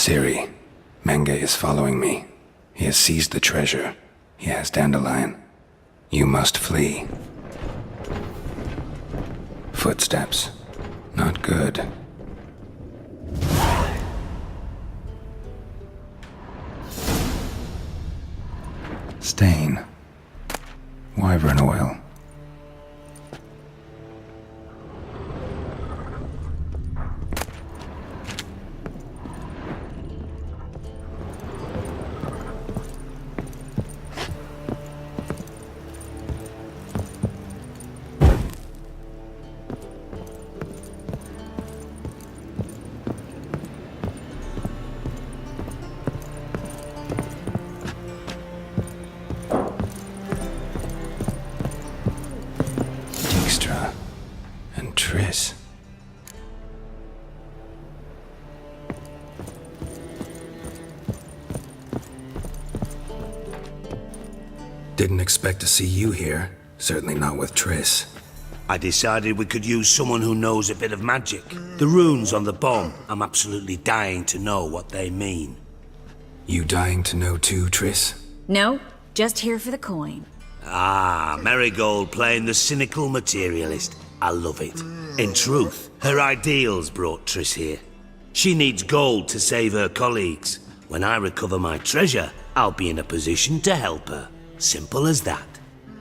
Siri, Menge is following me. He has seized the treasure. He has Dandelion. You must flee. Footsteps. Not good. Stain. Wyvern oil. Dijkstra and Triss. Didn't expect to see you here. Certainly not with Triss. I decided we could use someone who knows a bit of magic. The runes on the bomb, I'm absolutely dying to know what they mean. You dying to know too, Triss? No, just here for the coin. Ah, Marigold playing the cynical materialist. I love it. In truth, her ideals brought Triss here. She needs gold to save her colleagues. When I recover my treasure, I'll be in a position to help her. Simple as that.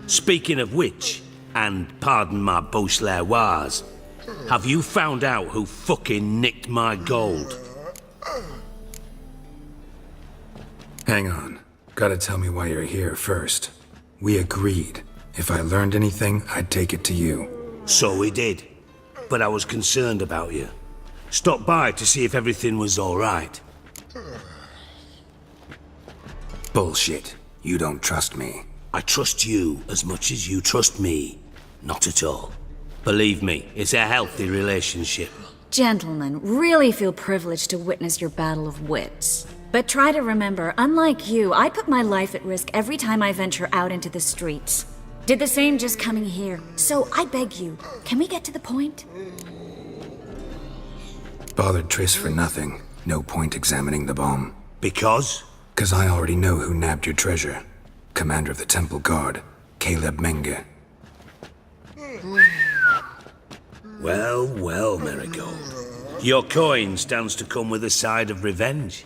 Speaking of which, and pardon my Beauclervoise, have you found out who fucking nicked my gold? Hang on. Gotta tell me why you're here first. We agreed. If I learned anything, I'd take it to you. So we did. But I was concerned about you. Stopped by to see if everything was all right. Bullshit. You don't trust me. I trust you as much as you trust me. Not at all. Believe me, it's a healthy relationship. Gentlemen, really feel privileged to witness your battle of wits. But try to remember, unlike you, I put my life at risk every time I venture out into the streets. Did the same just coming here. So I beg you, can we get to the point? Bothered Triss for nothing. No point examining the bomb. Because? 'Cause I already know who nabbed your treasure. Commander of the Temple Guard, Caleb Menge. Well, well, Marigold. Your coin stands to come with a side of revenge.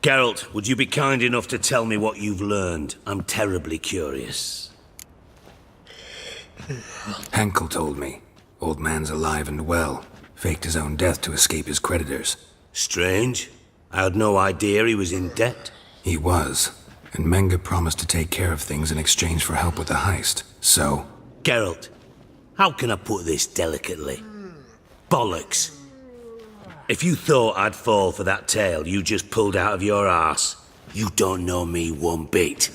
Geralt, would you be kind enough to tell me what you've learned? I'm terribly curious. Henkel told me. Old man's alive and well. Faked his own death to escape his creditors. Strange. I had no idea he was in debt. He was. And Menge promised to take care of things in exchange for help with the heist. So... Geralt, how can I put this delicately? Bollocks. If you thought I'd fall for that tale you just pulled out of your arse, you don't know me one bit.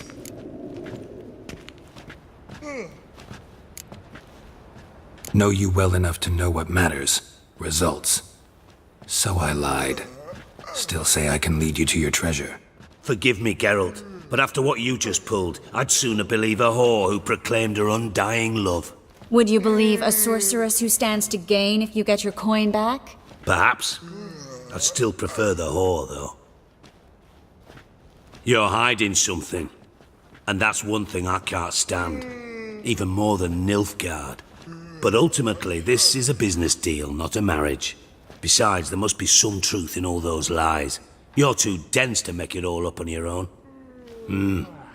Know you well enough to know what matters. Results. So I lied. Still say I can lead you to your treasure. Forgive me, Geralt, but after what you just pulled, I'd sooner believe a whore who proclaimed her undying love. Would you believe a sorceress who stands to gain if you get your coin back? Perhaps. I'd still prefer the whore, though. You're hiding something. And that's one thing I can't stand. Even more than Nilfgaard. But ultimately, this is a business deal, not a marriage. Besides, there must be some truth in all those lies. You're too dense to make it all up on your own.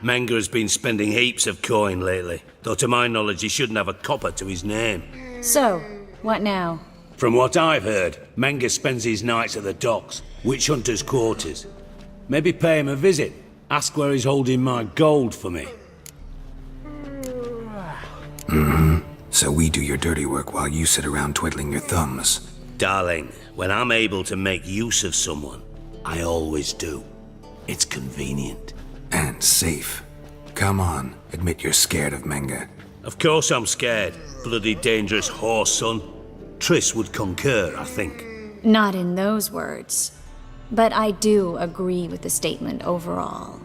Menge has been spending heaps of coin lately. Though to my knowledge, he shouldn't have a copper to his name. So, what now? From what I've heard, Menge spends his nights at the docks, witch hunters' quarters. Maybe pay him a visit. Ask where he's holding my gold for me. So we do your dirty work while you sit around twiddling your thumbs. Darling, when I'm able to make use of someone, I always do. It's convenient. And safe. Come on, admit you're scared of Menge. Of course I'm scared. Bloody dangerous whore, son. Triss would concur, I think. Not in those words. But I do agree with the statement overall.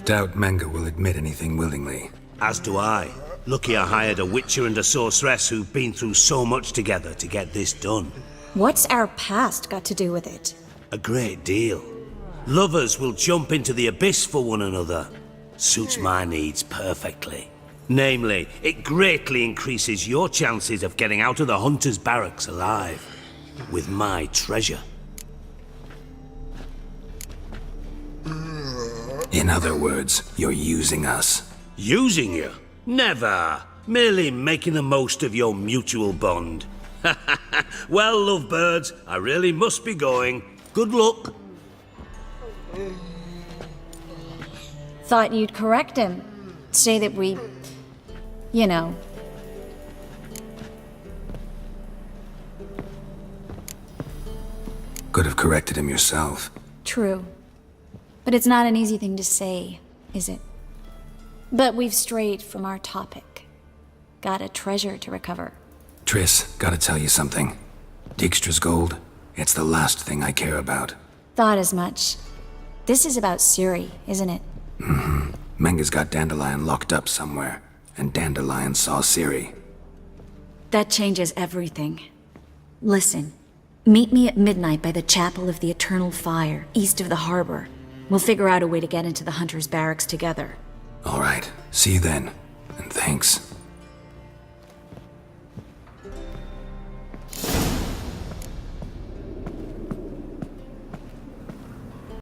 Doubt Menge will admit anything willingly. As do I. Lucky I hired a witcher and a sorceress who've been through so much together to get this done. What's our past got to do with it? A great deal. Lovers will jump into the abyss for one another. Suits my needs perfectly. Namely, it greatly increases your chances of getting out of the Hunter's barracks alive. With my treasure. In other words, you're using us. Using you? Never. Merely making the most of your mutual bond. Well, lovebirds, I really must be going. Good luck. Thought you'd correct him. Say that we... you know... Could have corrected him yourself. True. But it's not an easy thing to say, is it? But we've strayed from our topic. Got a treasure to recover. Triss, gotta tell you something. Dijkstra's gold, it's the last thing I care about. Thought as much. This is about Suri, isn't it? Menga's got Dandelion locked up somewhere, and Dandelion saw Ciri. That changes everything. Listen, meet me at midnight by the Chapel of the Eternal Fire, east of the harbor. We'll figure out a way to get into the Hunter's barracks together. All right, see you then, and thanks.